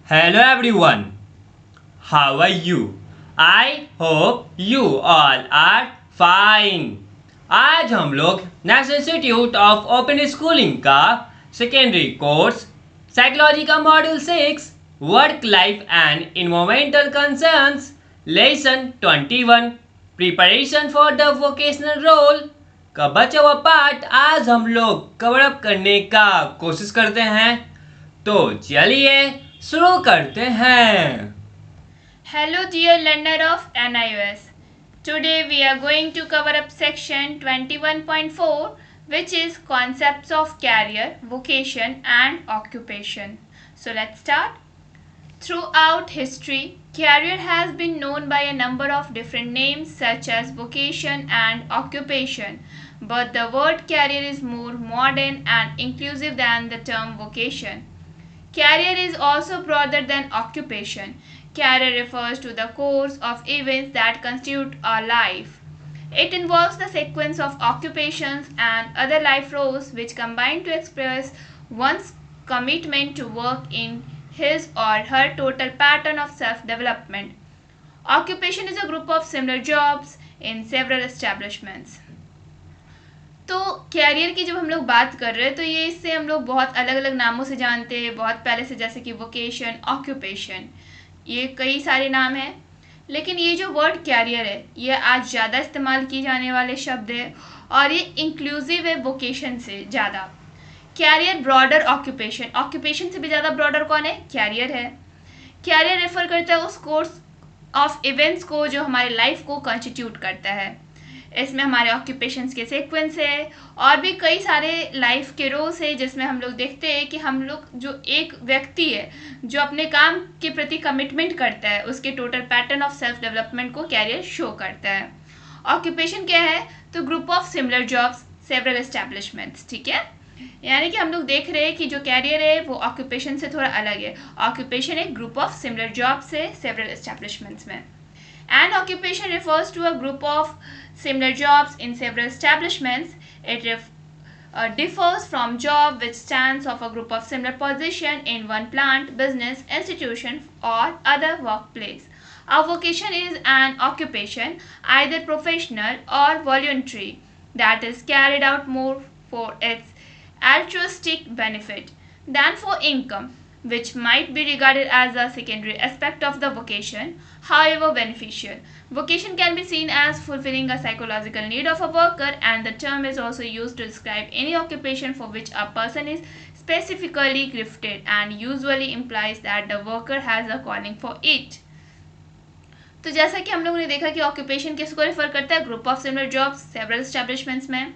Hello everyone, how are you? I hope you all are fine. आज हम लोग national institute of open schooling का secondary course psychology का module 6 work life and environmental concerns lesson 21 preparation for the vocational role का बचा हुआ part आज हम लोग कवर अप करने का कोशिश करते हैं। तो चलिए शुरू करते हैं। Hello dear learner of NIOS. Today we are going to cover up section 21.4 which is concepts of career, vocation and occupation. So let's start. Throughout history, career has been known by a number of different names such as vocation and occupation. But the word career is more modern and inclusive than the term vocation. Career is also broader than occupation. Career refers to the course of events that constitute a life. It involves the sequence of occupations and other life roles which combine to express one's commitment to work in his or her total pattern of self-development. Occupation is a group of similar jobs in several establishments. तो career की जब हम लोग बात कर रहे हैं तो ये इससे हम लोग बहुत अलग अलग नामों से जानते हैं बहुत पहले से, जैसे कि वोकेशन, ऑक्यूपेशन, ये कई सारे नाम हैं। लेकिन ये जो वर्ड कैरियर है ये आज ज़्यादा इस्तेमाल किए जाने वाले शब्द है और ये इंक्लूसिव है वोकेशन से ज़्यादा। कैरियर ब्रॉडर ऑक्यूपेशन से भी ज़्यादा ब्रॉडर कौन है? कैरियर है। कैरियर रेफर करता है उस कोर्स ऑफ इवेंट्स को जो हमारे लाइफ को कॉन्स्टिट्यूट करता है। इसमें हमारे ऑक्यूपेशंस के सीक्वेंस है और भी कई सारे लाइफ के रोल्स है जिसमें हम लोग देखते हैं कि हम लोग जो एक व्यक्ति है जो अपने काम के प्रति कमिटमेंट करता है उसके total pattern of self development को कैरियर शो करता है। ऑक्यूपेशन क्या है? तो group of similar jobs several establishments, ठीक है। यानी कि हम लोग देख रहे हैं कि जो कैरियर है वो ऑक्यूपेशन से थोड़ा अलग है। ऑक्यूपेशन एक ग्रुप ऑफ सिमिलर जॉब्स है सेवरल एस्टैब्लिशमेंट्स में। An occupation refers to a group of similar jobs in several establishments. It differs from job which stands of a group of similar position in one plant, business, institution or other workplace. A vocation is an occupation, either professional or voluntary, that is carried out more for its altruistic benefit than for income, which might be regarded as a secondary aspect of the vocation, however beneficial. Vocation can be seen as fulfilling a psychological need of a worker, and the term is also used to describe any occupation for which a person is specifically gifted and usually implies that the worker has a calling for it. तो जैसा कि हम लोगों ने देखा कि occupation किसको refer करता है? Group of similar jobs several establishments में।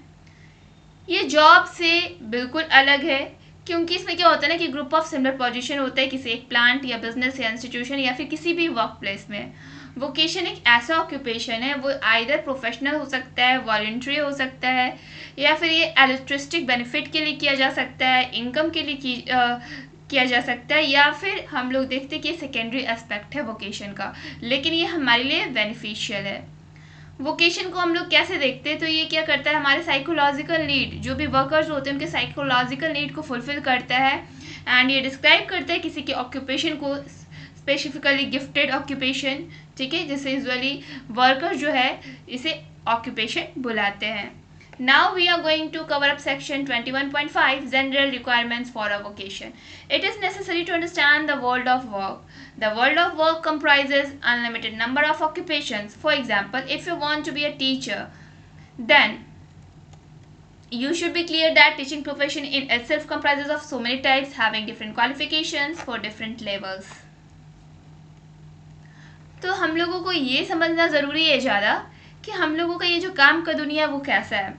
ये जॉब से बिल्कुल अलग है क्योंकि इसमें क्या होता है ना कि ग्रुप ऑफ सिमिलर पोजीशन होता है किसी एक प्लांट या बिजनेस या इंस्टीट्यूशन या फिर किसी भी वर्क प्लेस में। वोकेशन एक ऐसा ऑक्यूपेशन है, वो आइदर प्रोफेशनल हो सकता है, वॉलंटरी हो सकता है, या फिर ये एल्ट्रिस्टिक बेनिफिट के लिए किया जा सकता है, इनकम के लिए किया जा सकता है, या फिर हम लोग देखते हैं कि सेकेंडरी एस्पेक्ट है वोकेशन का, लेकिन ये हमारे लिए बेनिफिशियल है। वोकेशन को हम लोग कैसे देखते हैं? तो ये क्या करता है, हमारे साइकोलॉजिकल नीड, जो भी वर्कर्स होते हैं उनके साइकोलॉजिकल नीड को फुलफिल करता है। एंड ये डिस्क्राइब करता है किसी के ऑक्यूपेशन को, स्पेसिफिकली गिफ्टेड ऑक्यूपेशन, ठीक है, जिससे यूजुअली वर्कर जो है इसे ऑक्यूपेशन बुलाते हैं। Now we are going to cover up section 21.5 general requirements for a vocation. It is necessary to understand the world of work. The world of work comprises unlimited number of occupations. For example, if you want to be a teacher, then you should be clear that teaching profession in itself comprises of so many types having different qualifications for different levels. तो हम लोगों को ये समझना ज़रूरी है ज़्यादा कि हम लोगों का ये जो काम का दुनिया वो कैसा है।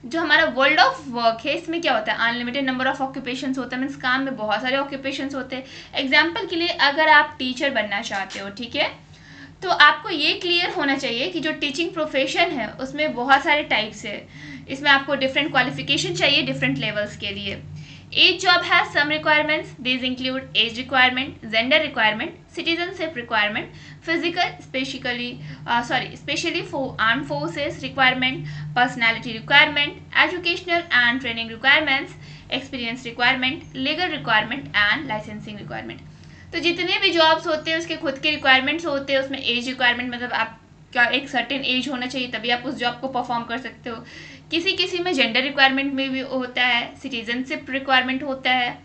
जो हमारा वर्ल्ड ऑफ वर्क है इसमें क्या होता है, अनलिमिटेड नंबर ऑफ ऑक्यूपेशंस होता है, मीन्स काम में बहुत सारे ऑक्यूपेशंस होते हैं। एग्जाम्पल के लिए अगर आप टीचर बनना चाहते हो, ठीक है, तो आपको ये क्लियर होना चाहिए कि जो टीचिंग प्रोफेशन है उसमें बहुत सारे टाइप्स है। इसमें आपको डिफरेंट क्वालिफिकेशन चाहिए डिफरेंट लेवल्स के लिए। Each job has some requirements. These include age requirement, gender requirement, citizenship requirement, especially for armed forces requirement, personality requirement, educational and training requirements, experience requirement, legal requirement and licensing requirement. तो जितने भी jobs होते हैं उसके खुद के requirements होते हैं, उसमें एज रिक्वायरमेंट मतलब आपका एक सर्टेन एज होना चाहिए तभी आप उस जॉब को परफॉर्म कर सकते हो। किसी किसी में जेंडर रिक्वायरमेंट में भी होता है, सिटीजनशिप रिक्वायरमेंट होता है,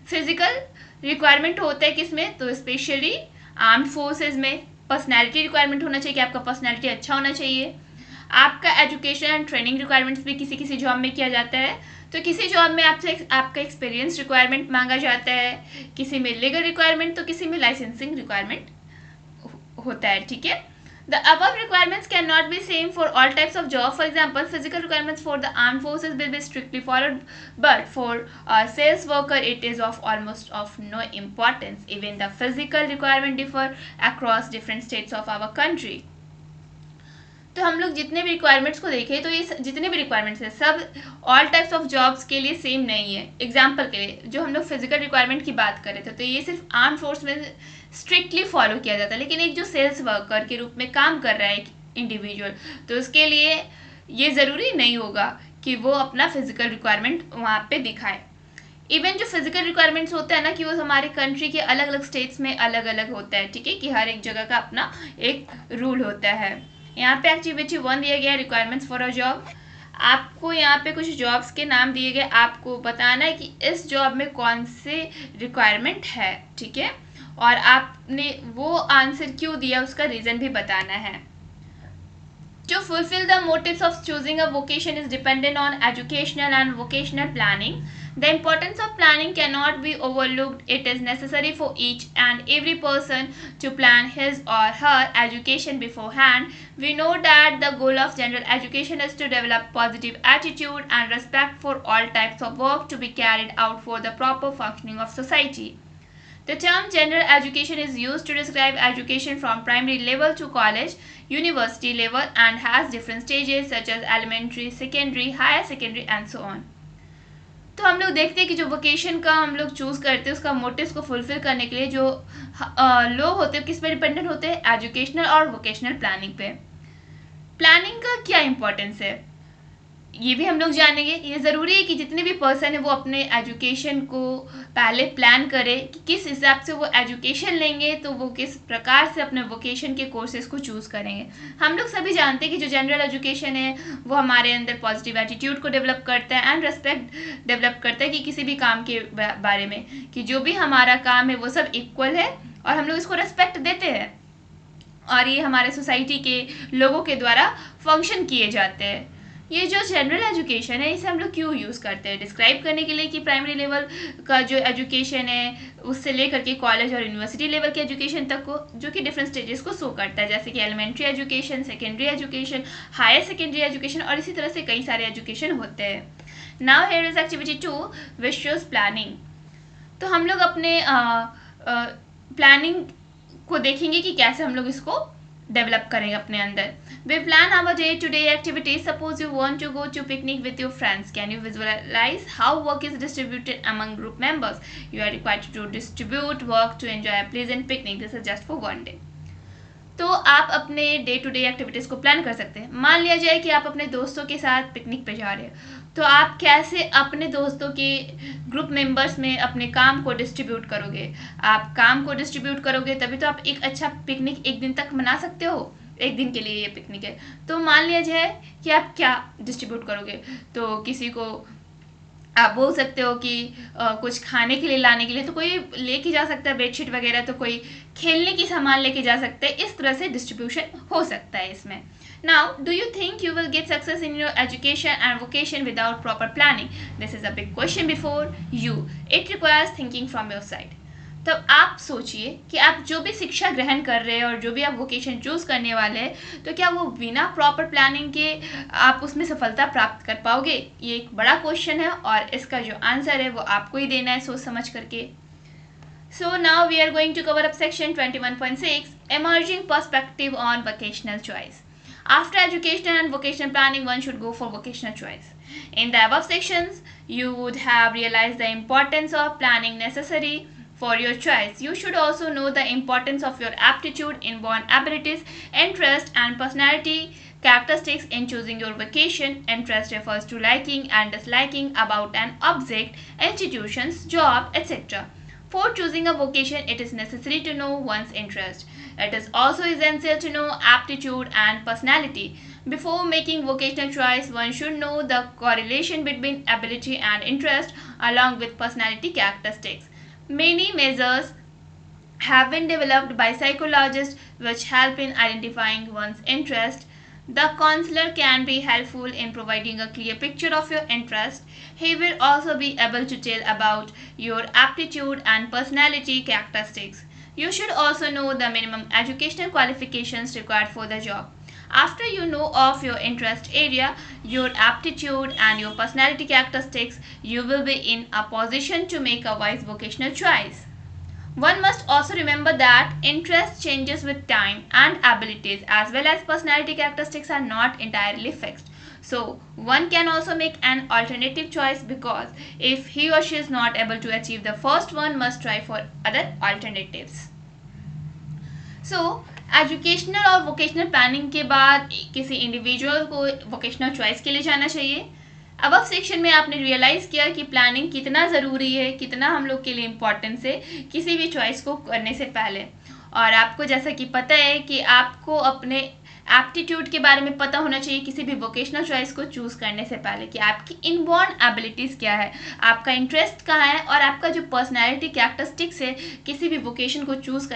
फिजिकल रिक्वायरमेंट होता है किसमें, तो स्पेशली आर्म्ड फोर्सेज में पर्सनैलिटी रिक्वायरमेंट होना चाहिए कि आपका पर्सनैलिटी अच्छा होना चाहिए। आपका एजुकेशन एंड ट्रेनिंग रिक्वायरमेंट्स भी किसी किसी जॉब में किया जाता है। तो किसी जॉब में आपसे आपका एक्सपीरियंस रिक्वायरमेंट मांगा जाता है, किसी में लीगल रिक्वायरमेंट, तो किसी में लाइसेंसिंग रिक्वायरमेंट होता है, ठीक है। The above requirements cannot be same for all types of job. For example, physical requirements for the armed forces will be strictly followed, but for a sales worker, it is of almost of no importance. Even the physical requirement differ across different states of our country. तो हम लोग जितने भी requirements को देखें तो ये जितने भी रिक्वायरमेंट्स हैं सब ऑल टाइप्स ऑफ जॉब्स के लिए सेम नहीं है। एग्जांपल के लिए जो हम लोग फिजिकल रिक्वायरमेंट की बात कर रहे थे तो ये सिर्फ आर्म फोर्स में स्ट्रिक्टली फॉलो किया जाता है, लेकिन एक जो सेल्स वर्कर के रूप में काम कर रहा है एक इंडिविजुअल, तो उसके लिए ये ज़रूरी नहीं होगा कि वो अपना फिजिकल रिक्वायरमेंट वहाँ पे दिखाए। इवन जो फिजिकल रिक्वायरमेंट्स होता है ना कि वो हमारे कंट्री के अलग अलग स्टेट्स में अलग अलग होता है, ठीक है, कि हर एक जगह का अपना एक रूल होता है। यहाँ पे एक्टिविटी 1 दिया गया है, रिक्वायरमेंट्स फॉर अ जॉब। आपको यहाँ पे कुछ जॉब्स के नाम दिए गए, आपको बताना है कि इस जॉब में कौन से रिक्वायरमेंट है, ठीक है, और आपने वो आंसर क्यों दिया उसका रीज़न भी बताना है। To fulfill the motives of choosing a vocation is dependent on educational and vocational planning. The importance of planning cannot be overlooked. It is necessary for each and every person to plan his or her education beforehand. We know that the goal of general education is to develop positive attitude and respect for all types of work to be carried out for the proper functioning of society. The term general education is used to describe education from primary level to college, university level and has different stages such as elementary, secondary, higher secondary and so on. तो हम लोग देखते हैं कि जो vocation का हम लोग चूज़ करते हैं उसका मोटिव्स को फुलफिल करने के लिए जो लोग होते हैं किस पे डिपेंडेंट होते हैं, एजुकेशनल और वोकेशनल प्लानिंग पे। प्लानिंग का क्या इंपॉर्टेंस है ये भी हम लोग जानेंगे। ये ज़रूरी है कि जितने भी पर्सन है वो अपने एजुकेशन को पहले प्लान करें कि किस हिसाब से वो एजुकेशन लेंगे, तो वो किस प्रकार से अपने वोकेशन के कोर्सेज को चूज़ करेंगे। हम लोग सभी जानते हैं कि जो जनरल एजुकेशन है वो हमारे अंदर पॉजिटिव एटीट्यूड को डेवलप करता है एंड रेस्पेक्ट डेवलप करता है कि किसी भी काम के बारे में कि जो भी हमारा काम है वो सब इक्वल है और हम लोग इसको रेस्पेक्ट देते हैं और ये हमारे सोसाइटी के लोगों के द्वारा फंक्शन किए जाते हैं। ये जो जनरल एजुकेशन है इसे हम लोग क्यों यूज़ करते हैं, डिस्क्राइब करने के लिए कि प्राइमरी लेवल का जो एजुकेशन है उससे लेकर के कॉलेज और यूनिवर्सिटी लेवल के एजुकेशन तक को जो कि डिफरेंट स्टेजेस को शो करता है, जैसे कि elementary education, secondary education, higher secondary education और इसी तरह से कई सारे एजुकेशन होते हैं। Now here is activity 2 which shows planning. तो हम लोग अपने प्लानिंग को देखेंगे कि कैसे हम लोग इसको डेवलप करेंगे अपने अंदर। We plan our day-to-day activities. Suppose you want to go to picnic with your friends. Can you visualize how work is distributed among group members? You are required to distribute work to enjoy a pleasant picnic. This is just for one day. तो आप अपने day to day activities को plan कर सकते हैं। मान लिया जाए कि आप अपने दोस्तों के साथ पिकनिक पे जा रहे हो, तो आप कैसे अपने दोस्तों के ग्रुप मेंबर्स में अपने काम को डिस्ट्रीब्यूट करोगे। आप काम को डिस्ट्रीब्यूट करोगे तभी तो आप एक अच्छा पिकनिक एक दिन तक मना सकते हो। एक दिन के लिए ये पिकनिक है, तो मान लिया जाए कि आप क्या डिस्ट्रीब्यूट करोगे। तो किसी को आप बोल सकते हो कि कुछ खाने के लिए लाने के लिए, तो कोई लेके जा सकता है बेडशीट वगैरह, तो कोई खेलने की सामान लेके जा सकते हैं। इस तरह से डिस्ट्रीब्यूशन हो सकता है इसमें। Now do you think you will get success in your education and vocation without proper planning? This is a big question before you. It requires thinking from your side. तब आप सोचिए कि आप जो भी शिक्षा ग्रहण कर रहे हैं और जो भी आप वोकेशन चूज़ करने वाले हैं, तो क्या वो बिना प्रॉपर प्लानिंग के आप उसमें सफलता प्राप्त कर पाओगे? ये एक बड़ा क्वेश्चन है और इसका जो आंसर है वो आपको ही देना है सोच समझ करके। So now we are going to cover up section 21.6 emerging perspective on vocational choice. After educational and vocational planning, one should go for vocational choice. In the above sections, you would have realized the importance of planning necessary for your choice. You should also know the importance of your aptitude, inborn abilities, interest and personality characteristics in choosing your vocation. Interest refers to liking and disliking about an object, institutions, job, etc. For choosing a vocation, it is necessary to know one's interest. It is also essential to know aptitude and personality. Before making vocational choice, one should know the correlation between ability and interest along with personality characteristics. Many measures have been developed by psychologists which help in identifying one's interest. The counselor can be helpful in providing a clear picture of your interest. He will also be able to tell about your aptitude and personality characteristics. You should also know the minimum educational qualifications required for the job. After you know of your interest area, your aptitude and your personality characteristics, you will be in a position to make a wise vocational choice. One must also remember that interest changes with time and abilities as well as personality characteristics are not entirely fixed. So one can also make an alternative choice because if he or she is not able to achieve the first one, must try for other alternatives. So educational और vocational planning के बाद किसी individual को vocational choice के लिए जाना चाहिए. अब सेक्शन में आपने रियलाइज़ किया कि प्लानिंग कितना ज़रूरी है, कितना हम लोग के लिए इम्पोर्टेंस है किसी भी चॉइस को करने से पहले. और आपको जैसा कि पता है कि आपको अपने एप्टीट्यूड के बारे में पता होना चाहिए किसी भी वोकेशनल चॉइस को चूज़ करने से पहले कि आपकी इनबॉर्न एबिलिटीज़ क्या है, आपका इंटरेस्ट कहाँ है और आपका जो पर्सनैलिटी कैरेक्टरिस्टिक्स है किसी भी वोकेशन को चूज़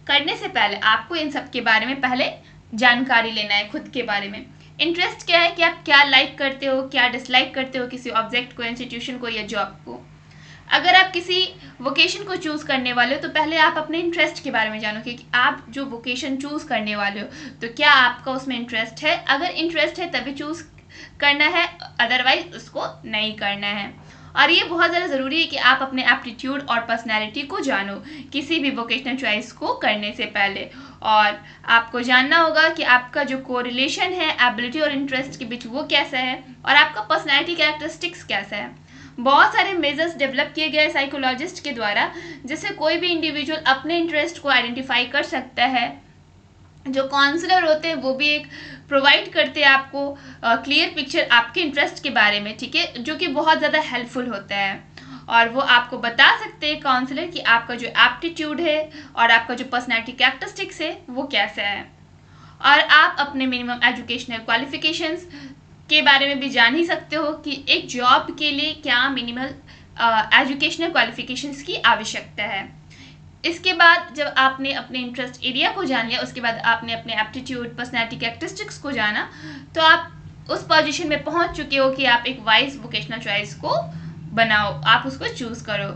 करने से पहले आपको इन सब के बारे में पहले जानकारी लेना है. खुद के बारे में इंटरेस्ट क्या है कि आप क्या लाइक करते हो, क्या डिसलाइक करते हो किसी ऑब्जेक्ट को, इंस्टीट्यूशन को या जॉब को. अगर आप किसी वोकेशन को चूज़ करने वाले हो तो पहले आप अपने इंटरेस्ट के बारे में जानो कि आप जो वोकेशन चूज़ करने वाले हो तो क्या आपका उसमें इंटरेस्ट है. अगर इंटरेस्ट है तभी चूज़ करना है, अदरवाइज उसको नहीं करना है. और ये बहुत ज़्यादा ज़रूरी है कि आप अपने एप्टीट्यूड और पर्सनैलिटी को जानो किसी भी वोकेशनल चॉइस को करने से पहले. और आपको जानना होगा कि आपका जो कोरिलेशन है एबिलिटी और इंटरेस्ट के बीच वो कैसा है और आपका पर्सनैलिटी कैरेक्टरिस्टिक्स कैसा है. बहुत सारे मेजर्स डेवलप किए गए साइकोलॉजिस्ट के द्वारा जिससे कोई भी इंडिविजुअल अपने इंटरेस्ट को आइडेंटिफाई कर सकता है. जो काउंसलर होते हैं वो भी एक प्रोवाइड करते हैं आपको क्लियर पिक्चर आपके इंटरेस्ट के बारे में, ठीक है, जो कि बहुत ज़्यादा हेल्पफुल होता है. और वो आपको बता सकते हैं काउंसलर कि आपका जो एप्टीट्यूड है और आपका जो पर्सनैलिटी कैरेक्टरिस्टिक्स है वो कैसा है. और आप अपने मिनिमम एजुकेशनल क्वालिफिकेशंस के बारे में भी जान ही सकते हो कि एक जॉब के लिए क्या मिनिमल एजुकेशनल क्वालिफिकेशंस की आवश्यकता है. इसके बाद जब आपने अपने इंटरेस्ट एरिया को जान लिया, उसके बाद आपने अपने एप्टीट्यूड पर्सनैलिटी कैरेक्टरिस्टिक्स को जाना, तो आप उस पोजीशन में पहुंच चुके हो कि आप एक वाइज वोकेशनल चॉइस को बनाओ, आप उसको चूज़ करो.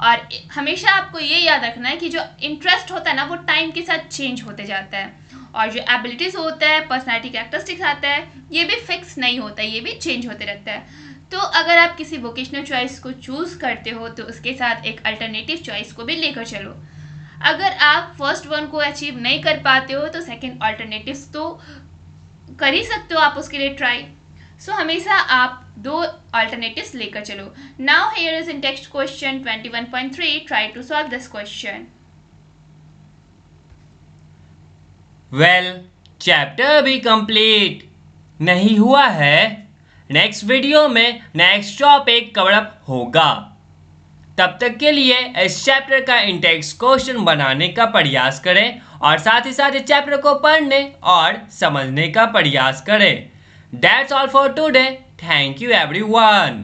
और हमेशा आपको ये याद रखना है कि जो इंटरेस्ट होता है ना वो टाइम के साथ चेंज होते जाता है और जो एबिलिटीज़ होता है, पर्सनैलिटी कैरेक्टरिस्टिक्स आता है, ये भी फिक्स नहीं होता, ये भी चेंज होते रहता है. तो अगर आप किसी वोकेशनल चॉइस को चूज़ करते हो तो उसके साथ एक अल्टरनेटिव चॉइस को भी लेकर चलो. अगर आप फर्स्ट वन को अचीव नहीं कर पाते हो तो सेकंड अल्टरनेटिव्स तो कर ही सकते हो आप उसके लिए ट्राई. सो हमेशा आप दो अल्टरनेटिव्स लेकर चलो. Now here is in text question 21.3. Try to solve this question. Well, chapter अभी कंप्लीट नहीं हुआ है. नेक्स्ट वीडियो में नेक्स्ट टॉपिक कवर अप होगा. तब तक के लिए इस चैप्टर का इंटेक्स्ट क्वेश्चन बनाने का प्रयास करें और साथ ही साथ इस चैप्टर को पढ़ने और समझने का प्रयास करें. That's all for today. Thank you everyone.